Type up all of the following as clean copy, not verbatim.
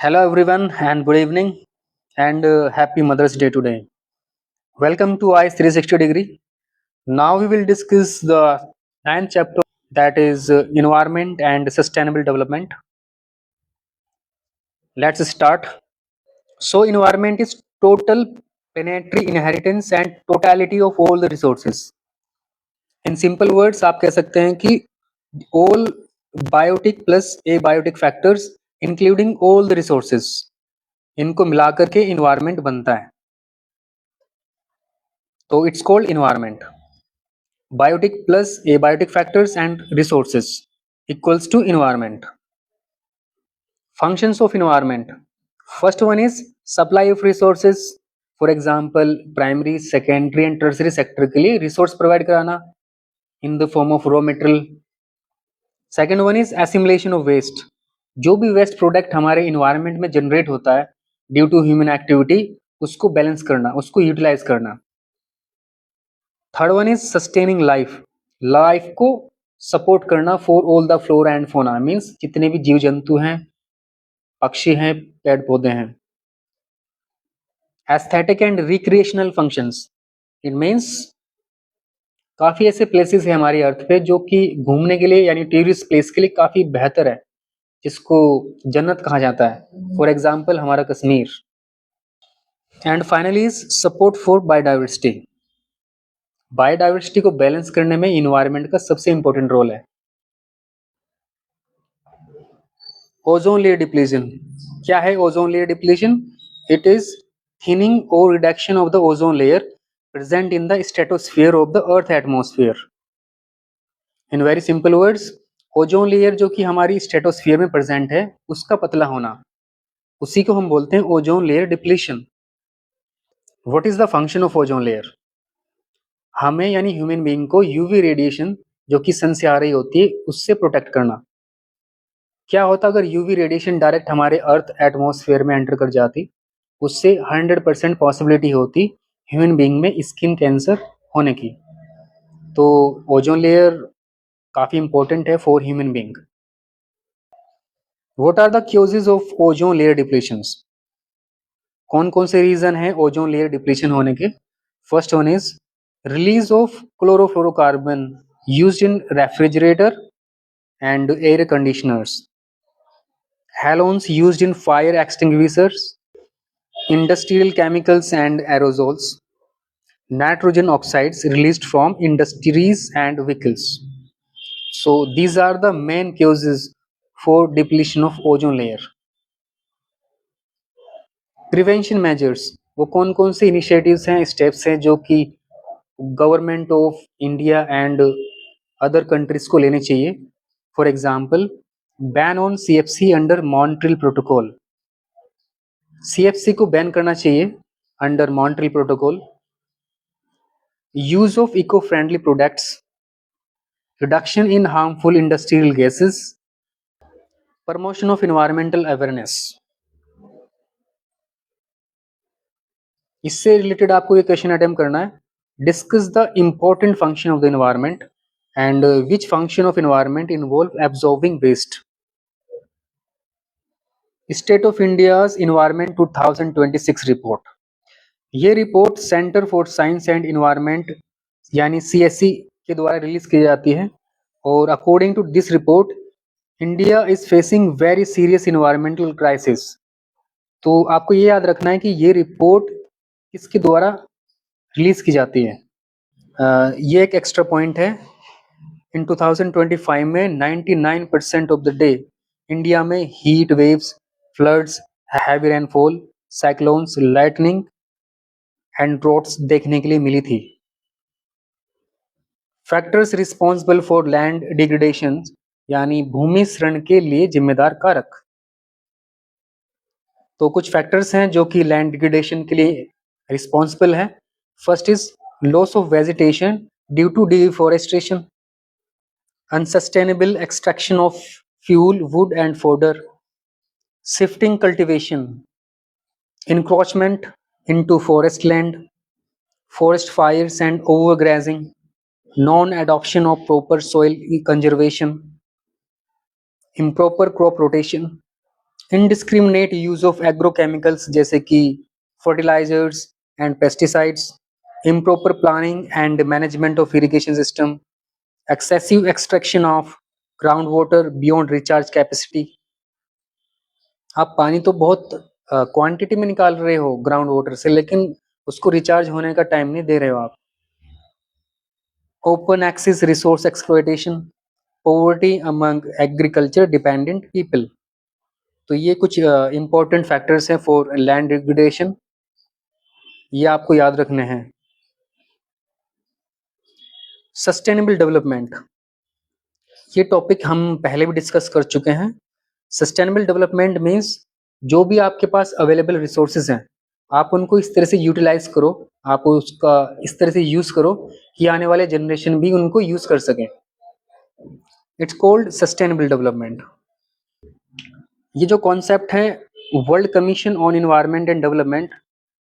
Hello, everyone, and good evening, and happy Mother's Day today. Welcome to ICE 360 Degree. Now, we will discuss the ninth chapter, that is Environment and Sustainable Development. Let's start. So, environment is total planetary inheritance and totality of all the resources. In simple words, आप कह सकते हैं कि all biotic plus abiotic factors, including all the resources, इनको मिलाकर के environment बनता है. तो it's called environment. Biotic plus abiotic factors and resources equals to environment. Functions of environment. First one is supply of resources. For example, primary, secondary and tertiary sector के लिए resource provide कराना in the form of raw material. Second one is assimilation of waste. जो भी waste product हमारे environment में generate होता है due to human activity, उसको बैलेंस करना, उसको यूटिलाइज करना. Third one is sustaining life. Life को सपोर्ट करना for all the flora and fauna, means जितने भी जीव जंतु हैं, पक्षी हैं, पेड़ पौधे हैं. Aesthetic and recreational functions. It means काफी ऐसे प्लेसेस हैं हमारी अर्थ पे जो कि घूमने के लिए यानी टूरिस्ट प्लेस के लिए काफी बेहतर है, जिसको जन्नत कहा जाता है. फॉर एग्जाम्पल हमारा Kashmir. And finally is support for biodiversity. Biodiversity को बैलेंस करने में इन्वायरमेंट का सबसे इंपॉर्टेंट रोल है. Ozone layer depletion. क्या है ozone layer depletion? It is thinning और reduction of the ozone layer present in the stratosphere of the earth atmosphere. In very simple words, ozone layer जो कि हमारी stratosphere में present है, उसका पतला होना, उसी को हम बोलते हैं ozone layer depletion. What is the function of ozone layer? हमें यानी ह्यूमन बीइंग को यूवी रेडिएशन जो कि सन से आ रही होती है उससे प्रोटेक्ट करना. क्या होता अगर यूवी रेडिएशन डायरेक्ट हमारे अर्थ एटमॉस्फेयर में एंटर कर जाती? उससे 100% पॉसिबिलिटी होती ह्यूमन बीइंग में स्किन कैंसर होने की. तो ओजोन लेयर काफी इंपॉर्टेंट है for human being. What are the causes of ozone layer depletions? कौन कौन से रीजन है ओजोन लेयर डिप्लीशन होने के? First one is release of chlorofluorocarbon used in refrigerator and air conditioners, halogens used in fire extinguishers, industrial chemicals and aerosols, nitrogen oxides released from industries and vehicles. So these are the main causes for depletion of ozone layer. Prevention measures, वो कौन कौन से initiatives हैं, steps हैं जो कि government of India and other countries को लेने चाहिए? For example, ban on CFC under Montreal protocol. CFC को बैन करना चाहिए under Montreal protocol. Use of eco friendly products, reduction in harmful industrial gases, promotion of environmental awareness. इससे related आपको ये question attempt करना है. Discuss the important function of the environment and which function of environment involve absorbing waste. State of India's environment 2026 report. ये report centre for science and environment यानी CSE के द्वारा release की जाती है. और according to this report, India is facing very serious environmental crisis. तो आपको ये याद रखना है कि ये रिपोर्ट किसके द्वारा रिलीज की जाती है. ये एक एक्स्ट्रा पॉइंट है. इन 2025 में 99% ऑफ द डे इंडिया में heat waves, floods, heavy rainfall, cyclones, lightning and droughts देखने के लिए मिली थी. Factors responsible for land degradation यानी भूमि क्षरण के लिए जिम्मेदार कारक. तो कुछ फैक्टर्स हैं जो कि लैंड डिग्रेडेशन के लिए रिस्पॉन्सिबल है. First is loss of vegetation due to deforestation, unsustainable extraction of fuel, wood and fodder, shifting cultivation, encroachment into forest land, forest fires and overgrazing, non-adoption of proper soil conservation, improper crop rotation, indiscriminate use of agrochemicals जैसे कि fertilisers and pesticides, improper planning and management of irrigation system, excessive extraction of groundwater beyond recharge capacity। आप पानी तो बहुत quantity में निकाल रहे हो ग्राउंड वाटर से, लेकिन उसको रिचार्ज होने का टाइम नहीं दे रहे हो आप। Open access resource exploitation, poverty among agriculture dependent people. तो ये कुछ इंपॉर्टेंट फैक्टर्स हैं फॉर लैंड डिग्रेडेशन, ये आपको याद रखने हैं। सस्टेनेबल डेवलपमेंट, ये टॉपिक हम पहले भी डिस्कस कर चुके हैं। सस्टेनेबल डेवलपमेंट मीन्स जो भी आपके पास अवेलेबल रिसोर्सेज हैं आप उनको इस तरह से यूटिलाइज करो, आप उसका इस तरह से यूज करो कि आने वाले जनरेशन भी उनको यूज कर सकें। It's called sustainable development. ये जो कॉन्सेप्ट है world commission on environment and development,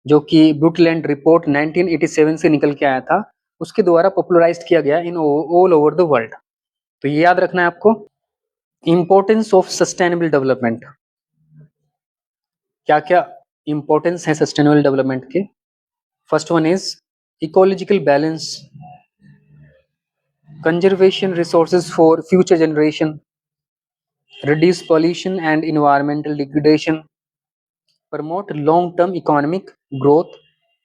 जो कि ब्रुटलैंड रिपोर्ट 1987 से निकल के आया था, उसके द्वारा पॉपुलराइज्ड किया गया in all over the world. तो ये याद रखना है आपको। इंपॉर्टेंस ऑफ सस्टेनेबल डेवलपमेंट, क्या क्या इंपॉर्टेंस है सस्टेनेबल डेवलपमेंट के। First one is ecological balance, conservation resources for future generation, reduce pollution and environmental degradation, promote long-term economic growth,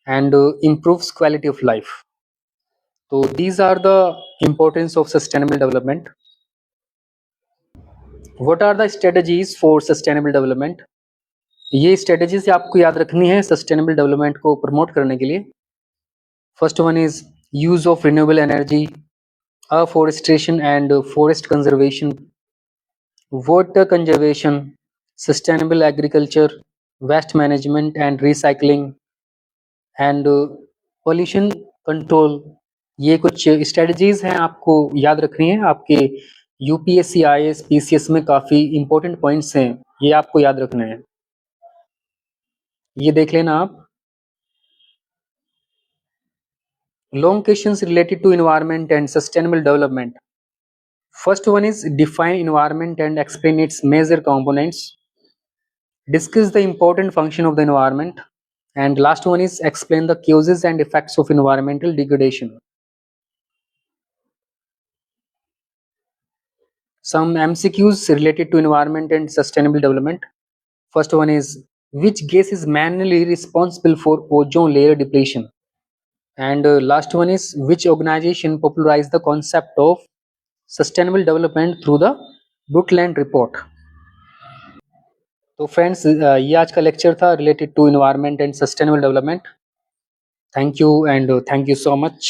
and improves quality of life. So these are the importance of sustainable development. What are the strategies for sustainable development? ये strategies आपको याद रखनी है sustainable development को promote करने के लिए। First one is use of renewable energy, afforestation and forest conservation, water conservation, sustainable agriculture, waste management and recycling, and pollution control. ये कुछ स्ट्रेटजीज हैं आपको याद रखनी है। आपके यूपीएससी, आईएएस, पीसीएस में काफ़ी इंपॉर्टेंट पॉइंट्स हैं, ये आपको याद रखने हैं। ये देख लेना आप। Long questions related to environment and sustainable development. First one is define environment and explain its major components, discuss the important function of the environment, and last one is explain the causes and effects of environmental degradation. Some MCQs related to environment and sustainable development. First one is which gas is mainly responsible for ozone layer depletion, and last one is which organization popularized the concept of sustainable development through the Brundtland report. तो friends ये आज का lecture था related to environment and sustainable development. Thank you and thank you so much.